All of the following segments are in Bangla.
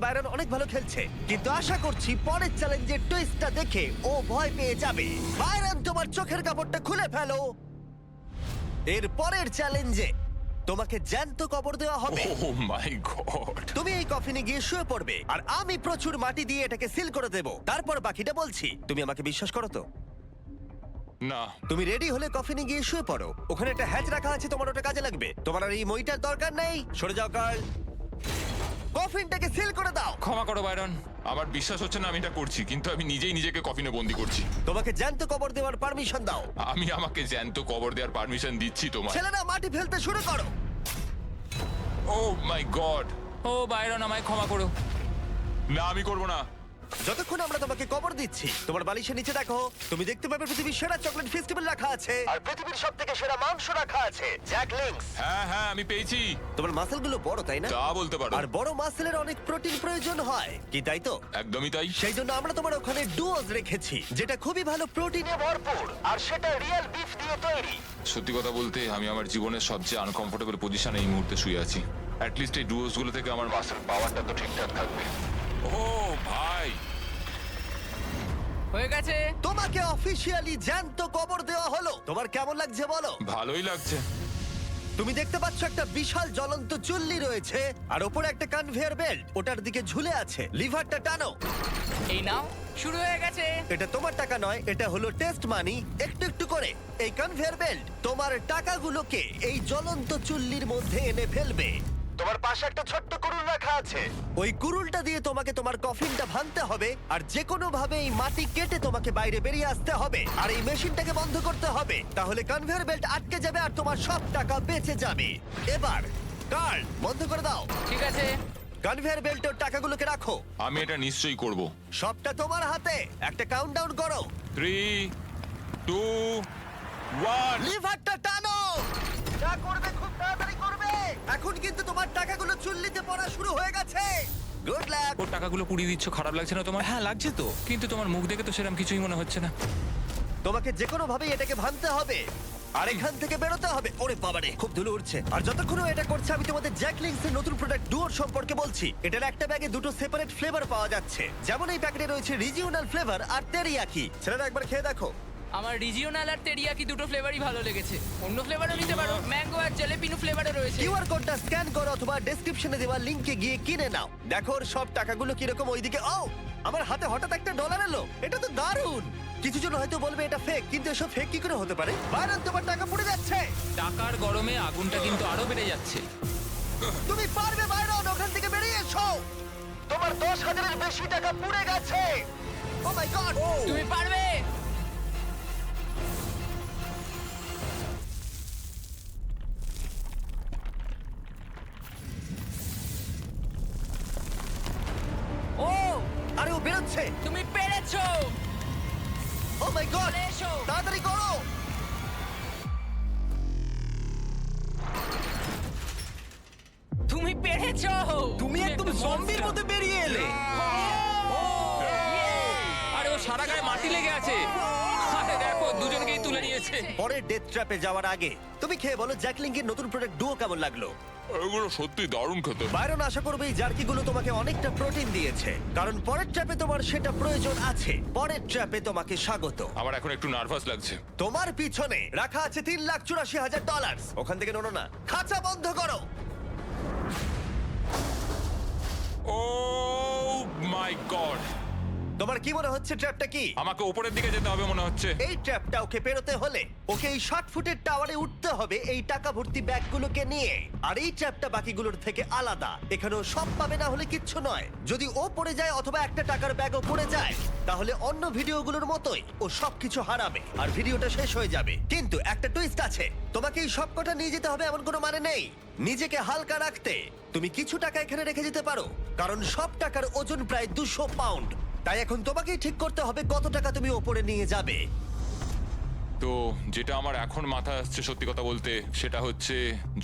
বাইরন অনেক ভালো খেলছে, কিন্তু আশা করছি পরের চ্যালেঞ্জের টুইস্টটা দেখে ও ভয় পেয়ে যাবে। বাইরন, তোমার চোখের কাপড়টা খুলে ফেলো। এর পরের চ্যালেঞ্জে তোমাকে জ্যান্ত কবর দেওয়া হবে। ও মাই গড! তুমি এই কফিনে গিয়ে শুয়ে পড়বে, আর আমি প্রচুর মাটি দিয়ে এটাকে সিল করে দেব। তারপর বাকিটা বলছি। তুমি আমাকে বিশ্বাস করো তো? না, তুমি রেডি হলে কফিনে গিয়ে শুয়ে পড়ো। ওখানে একটা হ্যাচ রাখা আছে, তোমার ওটা কাজে লাগবে। তোমার আর এই মইটার দরকার নেই। সরে যাও কার্ল, কফিনটাকে সিল করে দাও। ক্ষমা করো বাইরন, আমার বিশ্বাস হচ্ছে না আমি এটা করছি, কিন্তু আমি নিজেই নিজেকে কফিনে বন্দি করছি। তোমাকে জ্যান্ত কবর দেওয়ার পারমিশন দাও। আমি আমাকে জ্যান্ত কবর দেওয়ার পারমিশন দিচ্ছি তোমায়। ছেলেরা মাটি ফেলতে শুরু করো। ও মাই গড! ও বাইরন, আমায় ক্ষমা করো। না, আমি করব না। যতক্ষণ আমরা তোমাকে কবর দিচ্ছি, তোমার বালিশের নিচে দেখো, তুমি দেখতে পাবে পৃথিবীর সেরা চকলেট ফেস্টিভ্যাল রাখা আছে, আর পৃথিবীর সবথেকে সেরা মাংস রাখা আছে, জ্যাক লিংস। হ্যাঁ হ্যাঁ, আমি পেয়েছি। তোমার মাসেলগুলো বড়, তাই না? তা বলতে পারো। আর বড় মাসেলের অনেক প্রোটিন প্রয়োজন হয়, কি তাই তো? একদমই তাই। সেই জন্য আমরা তোমার ওখানে ডুওজ রেখেছি, যেটা খুবই ভালো প্রোটিনে ভরপুর, আর সেটা রিয়েল বিফ দিয়ে তৈরি। সত্যি কথা বলতে, আমি আমার জীবনের সবচেয়ে আনকমফোর্টেবল পজিশনে এই মুহূর্তে শুয়ে আছি। অ্যাটলিস্ট এই ডুয়োস গুলো থেকে আমার মাসেল পাওয়ারটা তো ঠিকঠাক থাকবে। ও ভাই! হয়ে গেছে। তোমাকে অফিসিয়ালি জ্যান্ত কবর দেওয়া হলো। তোমার কেমন লাগছে বলো? ভালোই লাগছে। তুমি দেখতে পাচ্ছ একটা বিশাল জ্বলন্ত চুল্লি রয়েছে, আর ওপরে একটা কনভেয়ার বেল্ট ওটার দিকে ঝুলে আছে। লিভারটা টানো। এই নাও, শুরু হয়ে গেছে। এটা তোমার টাকা নয়, এটা হলো টেস্ট মানি। একটু একটু করে এই কনভেয়ার বেল্ট তোমার টাকাগুলোকে এই জ্বলন্ত চুল্লির মধ্যে এনে ফেলবে। তোমার পাশে একটা ছোট্ট কুড়ুল রাখা আছে। ওই কুড়ুলটা দিয়ে তোমাকে তোমার কফিনটা ভাঙতে হবে, আর যে কোনো ভাবে এই মাটি কেটে তোমাকে বাইরে বেরিয়ে আসতে হবে, আর এই মেশিনটাকে বন্ধ করতে হবে। তাহলে কনভেয়ার বেল্ট আটকে যাবে আর তোমার সব টাকা বেঁচে যাবে। এবার কার্ল বন্ধ করে দাও। ঠিক আছে। কনভেয়ার বেল্টের টাকাগুলোকে রাখো। আমি এটা নিশ্চয়ই করব। সবটা তোমার হাতে। একটা কাউন্টডাউন করো। 3, 2, 1। লিভারটা টানো। যা করবে খুব তাড়াতাড়ি করবে। এখন কিন্তু তোমার টাকাগুলো চুল্লিতে পড়া শুরু হয়ে গেছে। Good luck. ওর টাকাগুলো পুড়িয়ে দিচ্ছ, খারাপ লাগছে না তোমার? হ্যাঁ লাগছে তো। কিন্তু তোমার মুখ দেখে তো সেরকম কিছুই মনে হচ্ছে না। তোমাকে যে কোনো ভাবে এটাকে ভাঙতে হবে, আর এখান থেকে বেরোতে হবে। ওরে বাবারে, খুব ধুলো উঠছে। আর যতক্ষণ ও এটা করছে, আমি তোমাদের জ্যাক লিংকস এর নতুন প্রোডাক্ট ডুয়োর সম্পর্কে বলছি। এটার একটা ব্যাগে দুটো সেপারেট ফ্লেভার পাওয়া যাচ্ছে। যেমন এই প্যাকেটে রয়েছে রিজিওনাল ফ্লেভার আর তেরিয়াকি। ছেলেরা একবার খেয়ে দেখো। আমার রিজিওনাল আর তেরিয়াকি দুটো ফ্লেভারই ভালো লেগেছে। অন্য ফ্লেভারও নিতে পারো, ম্যাঙ্গো আর জেলেপিনো ফ্লেভারও রয়েছে। কিউআর কোডটা স্ক্যান করো অথবা ডেসক্রিপশনে দেওয়া লিংকে গিয়ে কিনে নাও। দেখো ওর সব টাকাগুলো কিরকম ওইদিকে। ও, আমার হাতে হঠাৎ একটা ডলার এলো। এটা তো দারুণ। কিছু জন হয়তো বলবে এটা ফেক, কিন্তু এসব ফেক কি করে হতে পারে? বাইরন, তোমার টাকা পুড়ে যাচ্ছে। টাকার গরমে আগুনটা কিন্তু আরো বেড়ে যাচ্ছে। তুমি পারবে বাইরন, ওখান থেকে বেরিয়ে এসো। তোমার 10,000-এর বেশি টাকা পুড়ে গেছে। ও মাই গড। তুমি পারবে। ও, আরে ও বেরোচ্ছে। তুমি পেরেছো। ও মাই গড, চলে এসো। তাড়াতাড়ি করো। তুমি পেরেছো। তুমি একদম একটা জম্বির monster। মতো বেরিয়ে এলে। আরে ও সারা গায়ে মাটি লেগে আছে। আরে দেখো, দুজনকেই তুলে নিয়েছে। পরের ডেথ ট্র্যাপে যাওয়ার আগে তুমি খেয়ে বলো জ্যাক লিংকের নতুন প্রোডাক্ট ডুও কেমন লাগলো। এগুলো সত্যি দারুণ খেতে। বাইরন, আশা করবে এই জার্কিগুলো তোমাকে অনেকটা প্রোটিন দিয়েছে, কারণ পরের ট্র্যাপে তোমার সেটা প্রয়োজন আছে। পরের ট্র্যাপে তোমাকে স্বাগত। আমার এখন একটু নার্ভাস লাগছে। তোমার পিছনে রাখা আছে $3,84,000। ওখান থেকে নোনো না। খাঁচা বন্ধ করো। ও মাই গড! তোমার কি মনে হচ্ছে ট্র্যাপটা কি? আমাকে উপরের দিকে যেতে হবে মনে হচ্ছে। এই ট্র্যাপটা ওকে পেরোতে হলে ওকে এই 60 ফুটের টাওয়ারে উঠতে হবে এই টাকা ভর্তি ব্যাগগুলোকে নিয়ে। আর এই ট্র্যাপটা বাকিগুলোর থেকে আলাদা। এখানেও সব পাবে না হলে কিচ্ছু নয়। যদি ও পড়ে যায় অথবা একটা টাকার ব্যাগও পড়ে যায়, তাহলে অন্য ভিডিওগুলোর মতোই ও সবকিছু হারাবে আর ভিডিওটা শেষ হয়ে যাবে। কিন্তু একটা টুইস্ট আছে, তোমাকে এই সবকটা নিয়ে যেতে হবে এমন কোনো মানে নেই। নিজেকে হালকা রাখতে তুমি কিছু টাকা এখানে রেখে যেতে পারো, কারণ সব টাকার ওজন প্রায় 200 পাউন্ড। তাই এখন তোমাকেই ঠিক করতে হবে কত টাকা তুমি ওপরে নিয়ে যাবে। তো যেটা আমার এখন মাথায় আসছে সত্যি কথা বলতে সেটা হচ্ছে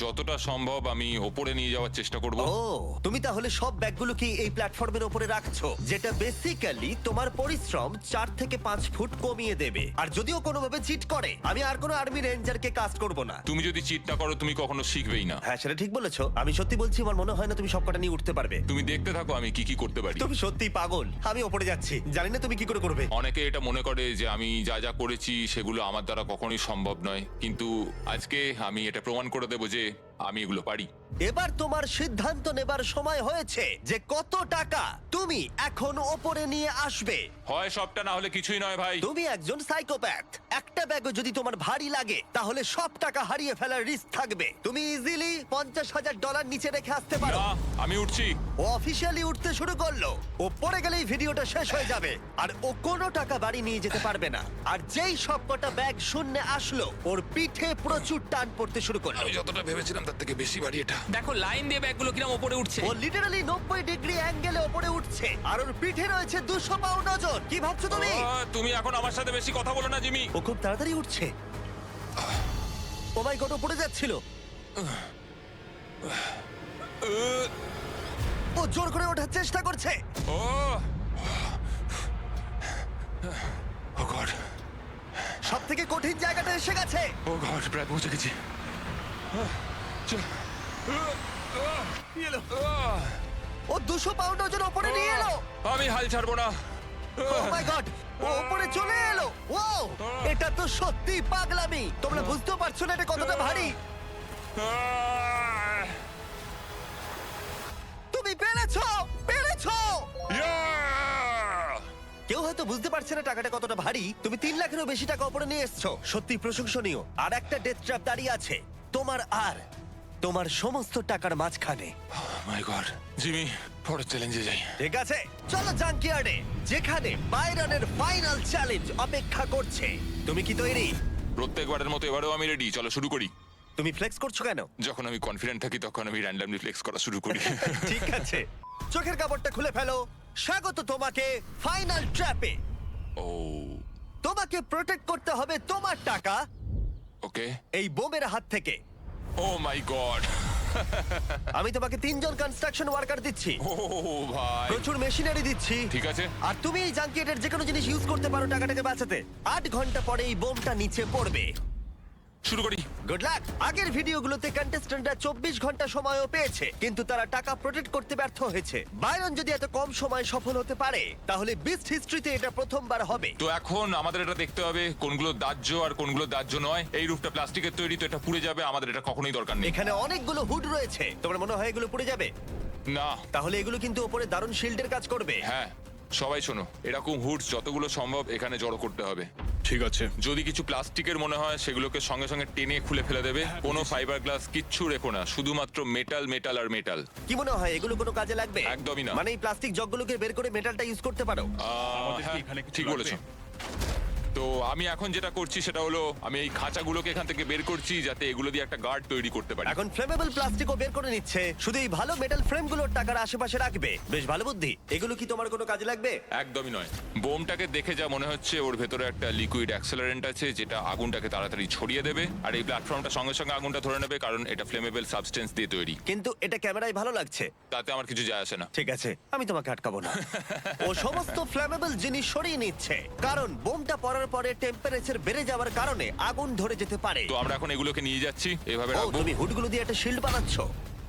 যতটা সম্ভব আমি ওপরে নিয়ে যাওয়ার চেষ্টা করব। ও তুমি তাহলে সব ব্যাগগুলো কি এই প্ল্যাটফর্মের উপরে রাখছো, যেটা বেসিক্যালি তোমার পরিশ্রম 4 থেকে 5 ফুট কমিয়ে দেবে। আর যদিও কোনোভাবে চিট করে, আমি আর কোনো আর্মি রেঞ্জারকে কাস্ট করব না। তুমি যদি চিট না করো তুমি কখনো শিখবেই না। হ্যাঁ সেটা ঠিক বলেছো। আমি সত্যি বলছি, আমার মনে হয় না তুমি সবকটা নিয়ে উঠতে পারবে। তুমি দেখতে থাকো আমি কি কি করতে পারি। তুমি সত্যি পাগল। আমি ওপরে যাচ্ছি, জানি না তুমি কি করে করবে। অনেকে এটা মনে করে যে আমি যা যা করেছি সেগুলো আমার দ্বারা কখনোই সম্ভব নয়, কিন্তু আজকে আমি এটা প্রমাণ করে দেবো যে আমি এগুলো পারি। এবার তোমার সিদ্ধান্ত নেবার সময় হয়েছে যে কত টাকা তুমি এখন ওপরে নিয়ে আসবে। হয় সবটা না হলে কিছুই নয় ভাই। তুমি একজন সাইকোপ্যাথ। একটা ব্যাগও যদি তোমার ভারী লাগে তাহলে সব টাকা হারিয়ে ফেলার রিস্ক থাকবে। তুমি ইজিলি $50,000 নিচে রেখে আসতে পারো। না, আমি উঠছি। ও অফিসিয়ালি উঠতে শুরু করলো। ও পড়ে গেলেই ভিডিওটা শেষ হয়ে যাবে আর ও কোনো টাকা বাড়ি নিয়ে যেতে পারবে না। আর যেই সবকটা ব্যাগ শূন্যে আসলো, ওর পিঠে প্রচুর টান পড়তে শুরু করলো। আমি যতটা ভেবেছিলাম তার থেকে বেশি ভারী এটা। দেখো লাইন দিয়ে ব্যাগগুলো কিরম উপরে উঠছে। ও লিটারালি 90 ডিগ্রি অ্যাঙ্গেলে উপরে উঠছে আর ওর পিঠে রয়েছে 200 পাউন্ড ওজন। কি ভাবছো তুমি? তুমি এখন আমার সাথে বেশি কথা বলো না জিমি। ও খুব তাড়াতাড়ি উঠছে। ও মাই গড, ও পড়ে যাচ্ছিল। ও জোর করে ওঠার চেষ্টা করছে। ও ও গড, সব থেকে কঠিন জায়গাটা এসে গেছে। ও গড, প্রায় পৌঁছে গেছি। ও 200 পাউন্ড ওজন ওপরে নিয়ে এলো। আমি হাল ছাড়বো না। ও মাই গড, ও উপরে চলে এলো। ও এটা তো সত্যি পাগলামি। তোমরা বুঝতেও পারছো না এটা কতটা ভারী। তুমি পেরেছো, পেরেছো। কেউ হয়তো বুঝতে পারছে না টাকাটা কতটা ভারী। তুমি 3 লাখেরও বেশি টাকা উপরে নিয়ে এসছো, সত্যি প্রশংসনীয়। আর একটা ডেথ ট্র্যাপ দাঁড়িয়ে আছে তোমার আর তোমার সমস্ত টাকার মাঝখানে। মাই গড, জিমি পরের চ্যালেঞ্জে যাই। ঠিক আছে, চলো জাঙ্কিয়ার্ডে, যেখানে বাইরনের ফাইনাল চ্যালেঞ্জ অপেক্ষা করছে। তুমি কি তৈরি? প্রত্যেকবারের মতো এবারেও আমি রেডি। চলো শুরু করি। তুমি ফ্লেক্স করছো কেন? যখন আমি কনফিডেন্ট থাকি তখন আমি র্যান্ডমলি ফ্লেক্স করা শুরু করি। ঠিক আছে, চোখের কাপড়টা খুলে ফেলো। স্বাগত তোমাকে ফাইনাল ট্র্যাপে। ও তোমাকে প্রোটেক্ট করতে হবে তোমার টাকা ওকে। এই বোমের হাত থেকে। ও মাই গড। আমি তোমাকে 3 জন কনস্ট্রাকশন ওয়ার্কার দিচ্ছি, ও ভাই, প্রচুর মেশিনারি দিচ্ছি। ঠিক আছে। আর তুমি এই জাঙ্কিয়েটের যে কোনো জিনিস ইউজ করতে পারো টাকাটাকে বাঁচাতে। 8 ঘন্টা পরে এই বোমটা নিচে পড়বে। শুরু করি। Good luck. আগের ভিডিওগুলোতে কন্টেস্ট্যান্টরা 24 ঘন্টা সময়ও পেয়েছে, কিন্তু তারা টাকা প্রোটেক্ট করতে ব্যর্থ হয়েছে। বাইরন যদি এত কম সময় সফল হতে পারে, তাহলে বিস্ট হিস্ট্রিতে এটা প্রথমবার হবে। তো এখন আমাদের এটা দেখতে হবে কোনগুলো দাহ্য আর কোনগুলো দাহ্য নয়। এই রূপটা প্লাস্টিকের তৈরি, তো এটা পুড়ে যাবে, আমাদের এটা কখনোই দরকার নেই। এখানে অনেকগুলো হুড রয়েছে, তোমার মনে হয় এগুলো পুড়ে যাবে? না। তাহলে এগুলো কিন্তু উপরে দারুণ শিল্ডের কাজ করবে। হ্যাঁ, সবাই শোনো, এরকম হুডস যতগুলো সম্ভব এখানে জড়ো করতে হবে। ঠিক আছে। যদি কিছু প্লাস্টিকের মনে হয় সেগুলোকে সঙ্গে সঙ্গে টেনে খুলে ফেলে দেবে। কোনো ফাইবার গ্লাস কিচ্ছু রেখো না, শুধুমাত্র মেটাল মেটাল আর মেটাল। কি মনে হয় এগুলো কোনো কাজে লাগবে? একদমই না। মানে এই প্লাস্টিক জগগুলোকে বের করে মেটালটা ইউজ করতে পারো। আমাদের কি হ্যাঁ, এখানে কিছু ঠিক লাগবে? বলেছো। তো আমি এখন যেটা করছি সেটা হলো আমি এই খাঁচাগুলোকে এখান থেকে বের করছি যাতে এগুলো দিয়ে একটা গার্ড তৈরি করতে পারি। এখন ফ্লেমেবল প্লাস্টিকও বের করে নিচ্ছে, শুধু এই ভালো মেটাল ফ্রেমগুলোর টাকার আশেপাশে রাখবে। বেশ ভালো বুদ্ধি। এগুলো কি তোমার কোনো কাজে লাগবে? একদমই নয়। বোমটাকে দেখে যা মনে হচ্ছে ওর ভেতরে একটা লিকুইড অ্যাক্সেলারেন্ট আছে যেটা আগুনটাকে তাড়াতাড়ি ছড়িয়ে দেবে, আর এই প্ল্যাটফর্মটা সঙ্গে সঙ্গে আগুনটা ধরে নেবে কারণ এটা ফ্লেমেবল সাবস্টেন্স দিয়ে তৈরি। কিন্তু এটা ক্যামেরায় ভালো লাগছে। তাতে আমার কিছু যায় আসে না। ঠিক আছে, আমি তোমাকে আটকাবো না। ও সমস্ত ফ্লেমেবল জিনিস সরিয়ে নিচ্ছে কারণ বোমটা পড়ার পরে টেম্পারেচার বেড়ে যাওয়ার কারণে আগুন ধরে যেতে পারে। তো আমরা এখন এগুলোকে নিয়ে যাচ্ছি, এভাবে ও, রাখবো। তুমি হুডগুলো দিয়ে একটা শিল্ড বানাচ্ছো?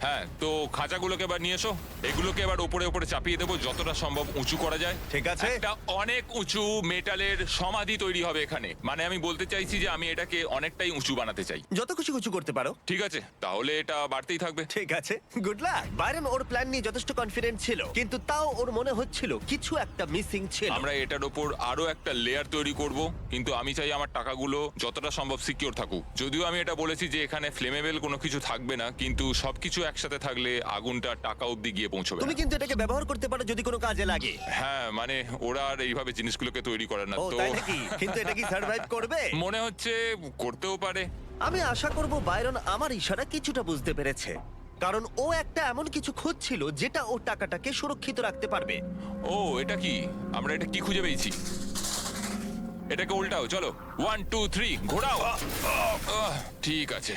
হ্যাঁ, তো খাঁচাগুলোকে এবার নিয়ে এসো। এগুলোকে এবার উপরে উপরে চাপিয়ে দেবো যতটা সম্ভব উঁচু করা যায়। ঠিক আছে। একটা অনেক উঁচু মেটালের সমাধি তৈরি হবে এখানে। মানে আমি বলতে চাইছি যে আমি এটাকে অনেকটাই উঁচু বানাতে চাই। যত খুশি উঁচু করতে পারো। ঠিক আছে, তাহলে এটা বাড়তেই থাকবে। ঠিক আছে, গুড লাক। বাইরন ওর প্ল্যান নিয়ে যথেষ্ট কনফিডেন্ট ছিল, কিন্তু তাও ওর মনে হচ্ছিল কিছু একটা মিসিং ছিল। আমরা এটার ওপর আরো একটা লেয়ার তৈরি করব, কিন্তু আমি চাই আমার টাকাগুলো যতটা সম্ভব সিকিউর থাকুক। যদিও আমি এটা বলেছি যে এখানে ফ্লেমেবল কোনো কিছু থাকবে না, কিন্তু সবকিছু একসাথে থাকলে আগুনটা টাকা অবধি গিয়ে পৌঁছবে তুমি না। কিন্তু এটাকে ব্যবহার করতে পারো যদি কোনো কাজে লাগে। হ্যাঁ, মানে ওরা আর এইভাবে জিনিসগুলোকে তৈরি করে না। ও তো তাই নাকি? কিন্তু এটা কি সার্ভাইভ করবে? মনে হচ্ছে করতেও পারে। আমি আশা করব বাইরন আমার ইশারা কিছুটা বুঝতে পেরেছে, কারণ ও একটা এমন কিছু খুঁজছিল যেটা ও টাকাটাকে সুরক্ষিত রাখতে পারবে। ও, এটা কি? আমরা এটা কি খুঁজে পেয়েছি? এটাকে উল্টাও, চলো 1 2 3 ঘোরাও। ঠিক আছে,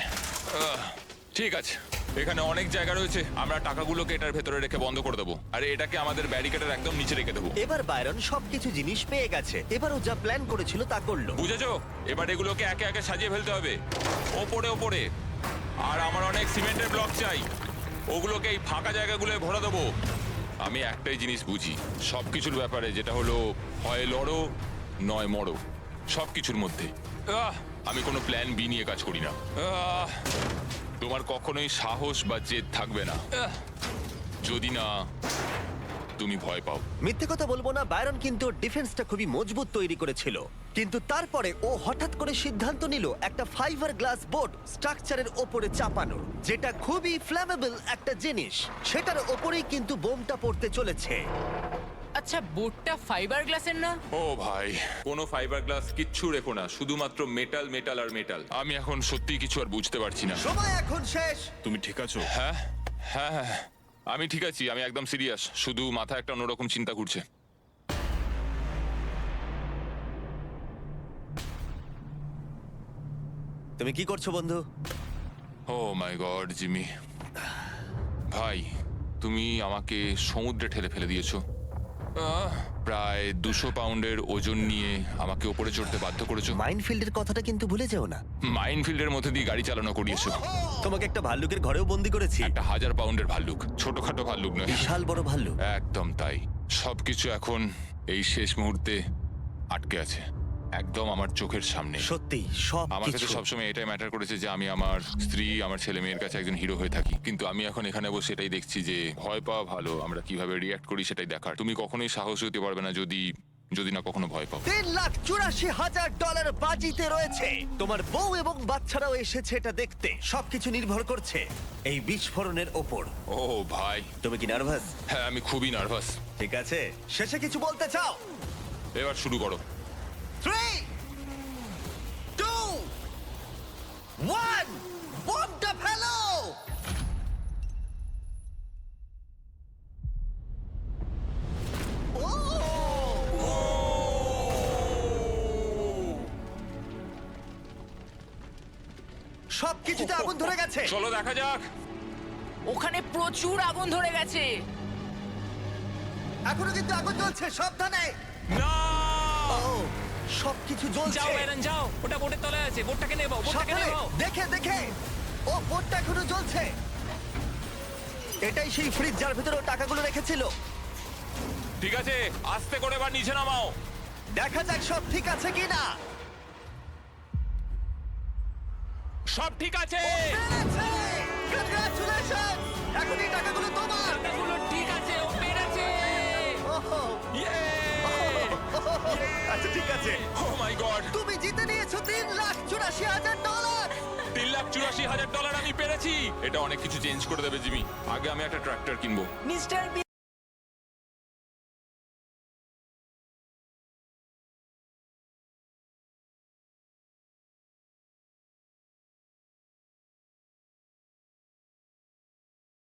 ঠিক আছে। এখানে অনেক জায়গা রয়েছে, আমরা টাকাগুলোকে এটার ভেতরে রেখে বন্ধ করে দেবো, আর এটাকে আমাদের ব্যারিকেডের একদম নিচে রেখে দেবো। এবার বায়রন সবকিছু জিনিস পেয়ে গেছে, এবার ও যা প্ল্যান করেছিল তা করলো। বুঝেছো? এবার এগুলোকে একে একে সাজিয়ে ফেলতে হবে ওপরে ওপরে। আর আমার অনেক সিমেন্টের ব্লক চাই, ওগুলোকে এই ফাঁকা জায়গাগুলোয় ভরে দেবো। আমি একটাই জিনিস বুঝি সবকিছুর ব্যাপারে, যেটা হলো হয় লড়ো নয় মরো, সবকিছুর মধ্যে। আমি কোনো প্ল্যান বি নিয়ে কাজ করি না। তোমার কখনোই সাহস বা জেদ থাকবে না যদি না তুমি ভয় পাও। মিথ্যে কথা বলবো না, বায়রন কিন্তু ডিফেন্সটা খুবই মজবুত তৈরি করেছিল, কিন্তু তারপরে ও হঠাৎ করে সিদ্ধান্ত নিল একটা ফাইবার গ্লাস বোর্ড স্ট্রাকচারের ওপরে চাপানোর, যেটা খুবই ফ্ল্যামেবল একটা জিনিস। সেটার ওপরেই কিন্তু বোমটা পড়তে চলেছে। আচ্ছা, বোর্ডটা ফাইবার গ্লাসের না? ও ভাই, কোনো ফাইবার গ্লাস কিচ্ছু রেখো না, শুধুমাত্র মেটাল মেটাল আর মেটাল। আমি এখন সত্যি কিছু আর বুঝতে পারছি না। সময় এখন শেষ। তুমি ঠিক আছো? হ্যাঁ হ্যাঁ হ্যাঁ, আমি ঠিক আছি, আমি একদম সিরিয়াস, শুধু মাথায় একটা অন্যরকম চিন্তা ঘুরছে। তুমি কি করছো বন্ধু? ও মাই গড জিমি, ভাই তুমি আমাকে সমুদ্রে ঠেলে ফেলে দিয়েছো। প্রায় 200 পাউন্ডের ওজন নিয়ে আমাকে ওপরে চড়তে বাধ্য করেছো। মাইনফিল্ডের কথাটা কিন্তু ভুলে যেও না। মাইনফিল্ডের মধ্যে দিয়ে গাড়ি চালানো করিয়েছো। তোমাকে একটা ভাল্লুকের ঘরেও বন্দি করেছি, একটা 1000 পাউন্ডের ভাল্লুক, ছোটখাটো ভাল্লুক নয়, বিশাল বড় ভাল্লুক। একদম তাই। সবকিছু এখন এই শেষ মুহূর্তে আটকে আছে, একদম আমার চোখের সামনে। সত্যি সব আমার কাছে কিছু। সবসময় এটাই ম্যাটার করেছে যে আমি আমার স্ত্রী, আমার ছেলে মেয়ের কাছে একজন হিরো হয়ে থাকি, কিন্তু আমি এখন এখানে বসে এটাই দেখছি যে ভয় পাওয়া ভালো, আমরা কিভাবে রিয়াক্ট করি সেটাই দেখার। তুমি কখনোই সাহস হতে পারবে না যদি যদি না কখনো ভয় পাও। $3,84,000 বাজিতে রয়েছে। তোমার বউ এবং বাচ্চারাও এসেছে এটা দেখতে। সবকিছু নির্ভর করছে এই বিস্ফোরণের ওপর। ও ভাই, তুমি কি নার্ভাস? হ্যাঁ আমি খুবই নার্ভাস। ঠিক আছে, শেষে কিছু বলতে চাও? এবার শুরু করো। 3 2 1 বোমটা ফেলো। সবকিছুতে আগুন ধরে গেছে। চলো দেখা যাক। ওখানে প্রচুর আগুন ধরে গেছে। এখনো কিন্তু আগুন জ্বলছে, সাবধানে। না, ও, সবকিছু জ্বলছে। যাও ব্যারন যাও, ওটা বোটের তলায় আছে, বোটটাকে নেবো, বোটটাকে সাবধানে, নেবো। দেখে দেখে। ও, বোটটা এখনো জ্বলছে। এটাই সেই ফ্রিজ যার ভিতরে ও টাকাগুলো রেখেছিল। ঠিক আছে, আস্তে করে এবার নিচে নামাও। দেখা যাক সব ঠিক আছে কিনা। সব ঠিক আছে। কংগ্রাচুলেশন, এখন এই টাকাগুলো তোমার। টাকাগুলো ঠিক আছে, ও পেরেছে। ওহো, আচ্ছা ঠিক আছে, ও মাই গড, তুমি জিতে নিয়েছো $3,84,000। $3,84,000 আমি পেরেছি। এটা অনেক কিছু চেঞ্জ করে দেবে জিমি। আগে আমি একটা ট্রাক্টর কিনবো। মিস্টার